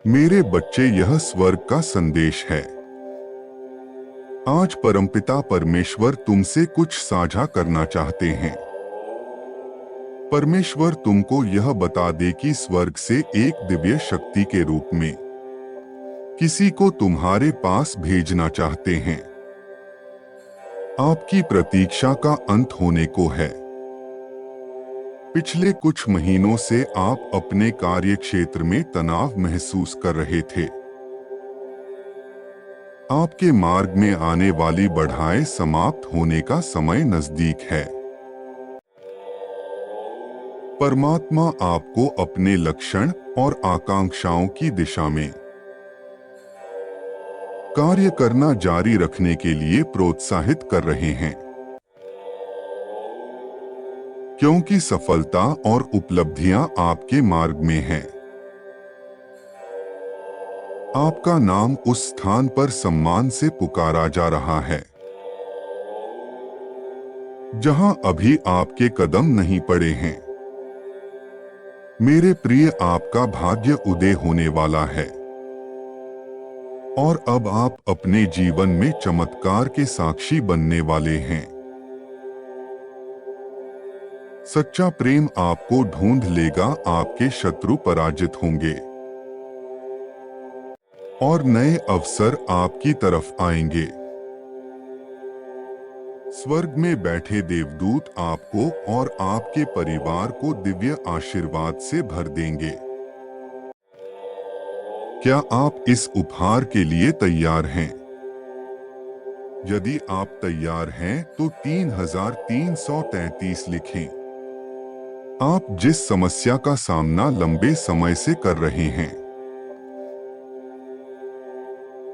मेरे बच्चे, यह स्वर्ग का संदेश है। आज परमपिता परमेश्वर तुमसे कुछ साझा करना चाहते हैं। परमेश्वर तुमको यह बता दे कि स्वर्ग से एक दिव्य शक्ति के रूप में किसी को तुम्हारे पास भेजना चाहते हैं। आपकी प्रतीक्षा का अंत होने को है। पिछले कुछ महीनों से आप अपने कार्य क्षेत्र में तनाव महसूस कर रहे थे। आपके मार्ग में आने वाली बाधाएं समाप्त होने का समय नजदीक है। परमात्मा आपको अपने लक्ष्य और आकांक्षाओं की दिशा में कार्य करना जारी रखने के लिए प्रोत्साहित कर रहे हैं, क्योंकि सफलता और उपलब्धियां आपके मार्ग में हैं। आपका नाम उस स्थान पर सम्मान से पुकारा जा रहा है जहां अभी आपके कदम नहीं पड़े हैं। मेरे प्रिय, आपका भाग्य उदय होने वाला है और अब आप अपने जीवन में चमत्कार के साक्षी बनने वाले हैं। सच्चा प्रेम आपको ढूंढ लेगा, आपके शत्रु पराजित होंगे और नए अवसर आपकी तरफ आएंगे। स्वर्ग में बैठे देवदूत आपको और आपके परिवार को दिव्य आशीर्वाद से भर देंगे। क्या आप इस उपहार के लिए तैयार हैं? यदि आप तैयार हैं तो 3333 लिखें। आप जिस समस्या का सामना लंबे समय से कर रहे हैं,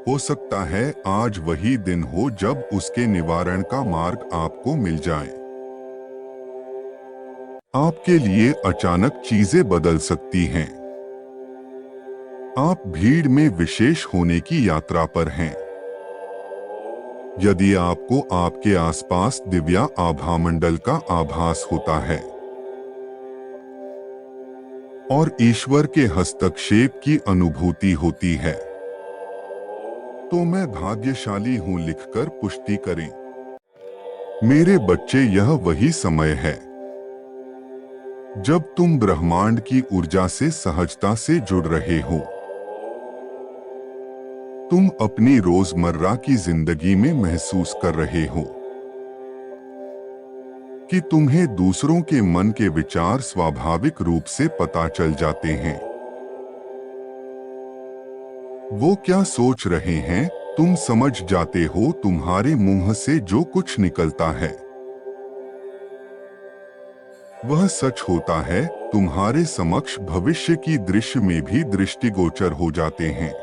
हो सकता है आज वही दिन हो जब उसके निवारण का मार्ग आपको मिल जाए। आपके लिए अचानक चीजें बदल सकती हैं। आप भीड़ में विशेष होने की यात्रा पर हैं। यदि आपको आपके आसपास दिव्या आभामंडल का आभास होता है और ईश्वर के हस्तक्षेप की अनुभूति होती है, तो मैं भाग्यशाली हूं लिखकर पुष्टि करें। मेरे बच्चे, यह वही समय है जब तुम ब्रह्मांड की ऊर्जा से सहजता से जुड़ रहे हो। तुम अपनी रोजमर्रा की जिंदगी में महसूस कर रहे हो कि तुम्हें दूसरों के मन के विचार स्वाभाविक रूप से पता चल जाते हैं। वो क्या सोच रहे हैं, तुम समझ जाते हो। तुम्हारे मुंह से जो कुछ निकलता है वह सच होता है। तुम्हारे समक्ष भविष्य की दृश्य में भी दृष्टिगोचर हो जाते हैं।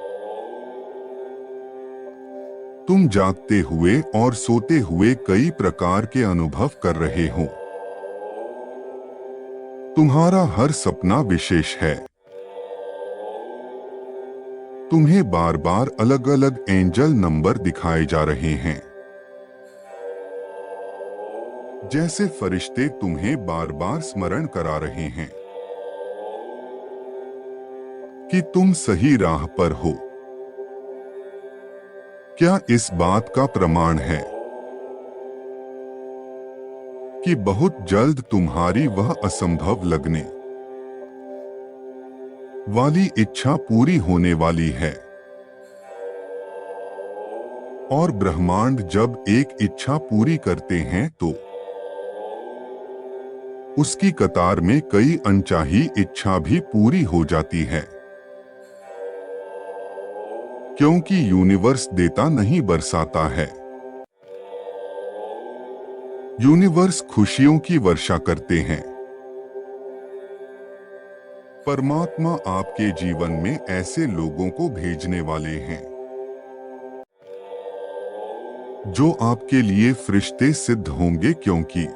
तुम जागते हुए और सोते हुए कई प्रकार के अनुभव कर रहे हो। तुम्हारा हर सपना विशेष है। तुम्हें बार बार अलग अलग एंजल नंबर दिखाए जा रहे हैं, जैसे फरिश्ते तुम्हें बार बार स्मरण करा रहे हैं कि तुम सही राह पर हो। क्या इस बात का प्रमाण है कि बहुत जल्द तुम्हारी वह असंभव लगने वाली इच्छा पूरी होने वाली है? और ब्रह्मांड जब एक इच्छा पूरी करते हैं तो उसकी कतार में कई अनचाही इच्छा भी पूरी हो जाती है, क्योंकि यूनिवर्स देता नहीं बरसाता है। यूनिवर्स खुशियों की वर्षा करते हैं। परमात्मा आपके जीवन में ऐसे लोगों को भेजने वाले हैं जो आपके लिए फरिश्ते सिद्ध होंगे, क्योंकि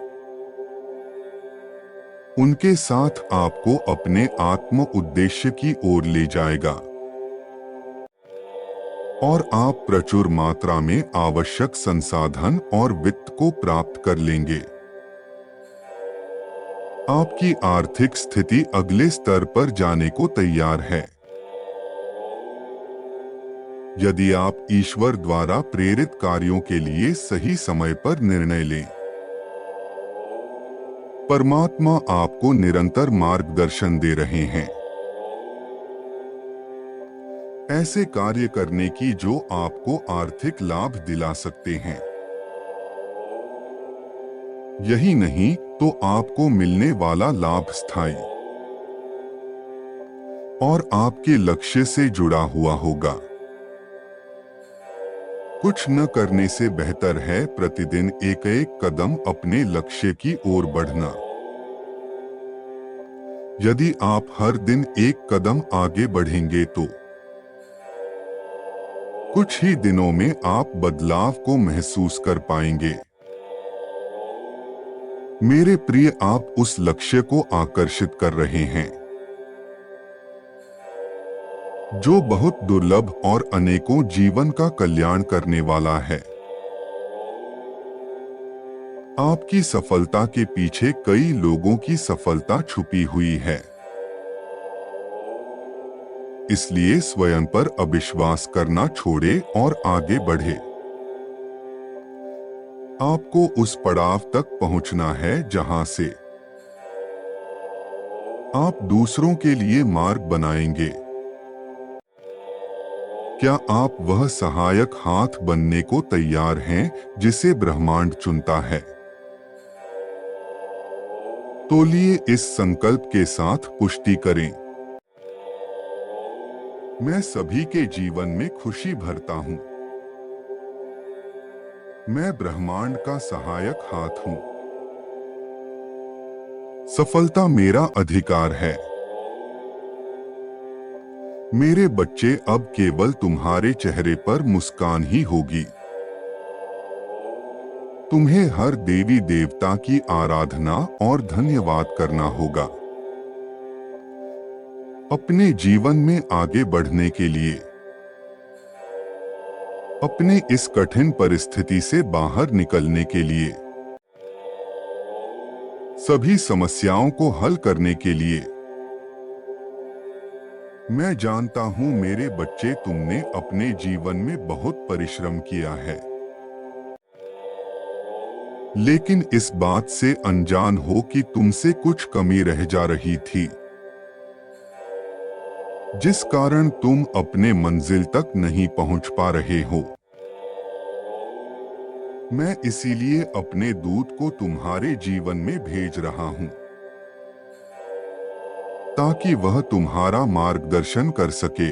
उनके साथ आपको अपने आत्म उद्देश्य की ओर ले जाएगा और आप प्रचुर मात्रा में आवश्यक संसाधन और वित्त को प्राप्त कर लेंगे। आपकी आर्थिक स्थिति अगले स्तर पर जाने को तैयार है। यदि आप ईश्वर द्वारा प्रेरित कार्यों के लिए सही समय पर निर्णय लें, परमात्मा आपको निरंतर मार्गदर्शन दे रहे हैं ऐसे कार्य करने की जो आपको आर्थिक लाभ दिला सकते हैं। यही नहीं तो आपको मिलने वाला लाभ स्थायी और आपके लक्ष्य से जुड़ा हुआ होगा। कुछ न करने से बेहतर है प्रतिदिन एक एक कदम अपने लक्ष्य की ओर बढ़ना। यदि आप हर दिन एक कदम आगे बढ़ेंगे तो कुछ ही दिनों में आप बदलाव को महसूस कर पाएंगे। मेरे प्रिय, आप उस लक्ष्य को आकर्षित कर रहे हैं जो बहुत दुर्लभ और अनेकों जीवन का कल्याण करने वाला है। आपकी सफलता के पीछे कई लोगों की सफलता छुपी हुई है। इसलिए स्वयं पर अविश्वास करना छोड़े और आगे बढ़े। आपको उस पड़ाव तक पहुंचना है जहां से आप दूसरों के लिए मार्ग बनाएंगे। क्या आप वह सहायक हाथ बनने को तैयार हैं जिसे ब्रह्मांड चुनता है? तोलिए इस संकल्प के साथ पुष्टि करें, मैं सभी के जीवन में खुशी भरता हूं। मैं ब्रह्मांड का सहायक हाथ हूं। सफलता मेरा अधिकार है। मेरे बच्चे, अब केवल तुम्हारे चेहरे पर मुस्कान ही होगी। तुम्हें हर देवी देवता की आराधना और धन्यवाद करना होगा। अपने जीवन में आगे बढ़ने के लिए, अपने इस कठिन परिस्थिति से बाहर निकलने के लिए, सभी समस्याओं को हल करने के लिए। मैं जानता हूं मेरे बच्चे, तुमने अपने जीवन में बहुत परिश्रम किया है, लेकिन इस बात से अनजान हो कि तुमसे कुछ कमी रह जा रही थी, जिस कारण तुम अपने मंजिल तक नहीं पहुंच पा रहे हो। मैं इसीलिए अपने दूत को तुम्हारे जीवन में भेज रहा हूं, ताकि वह तुम्हारा मार्गदर्शन कर सके।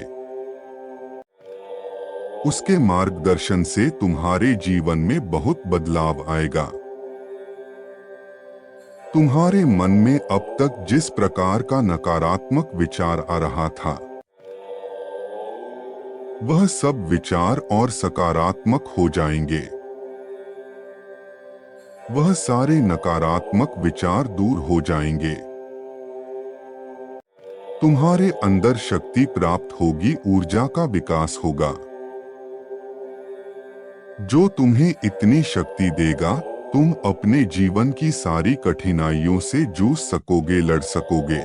उसके मार्गदर्शन से तुम्हारे जीवन में बहुत बदलाव आएगा। तुम्हारे मन में अब तक जिस प्रकार का नकारात्मक विचार आ रहा था, वह सब विचार और सकारात्मक हो जाएंगे। वह सारे नकारात्मक विचार दूर हो जाएंगे। तुम्हारे अंदर शक्ति प्राप्त होगी, ऊर्जा का विकास होगा, जो तुम्हें इतनी शक्ति देगा तुम अपने जीवन की सारी कठिनाइयों से जूझ सकोगे, लड़ सकोगे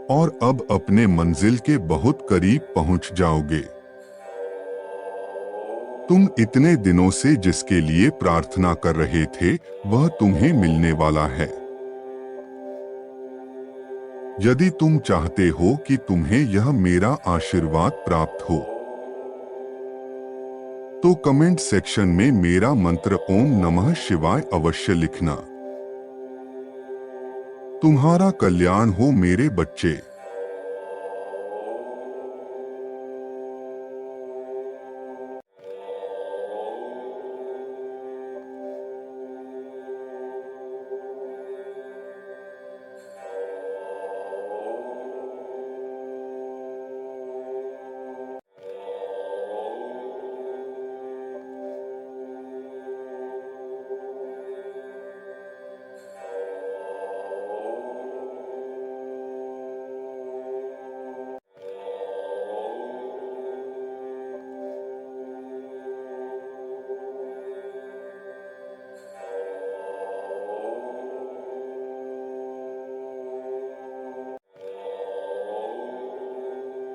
और अब अपने मंजिल के बहुत करीब पहुंच जाओगे। तुम इतने दिनों से जिसके लिए प्रार्थना कर रहे थे, वह तुम्हें मिलने वाला है। यदि तुम चाहते हो कि तुम्हें यह मेरा आशीर्वाद प्राप्त हो, तो कमेंट सेक्शन में मेरा मंत्र ओम नमः शिवाय अवश्य लिखना। तुम्हारा कल्याण हो मेरे बच्चे।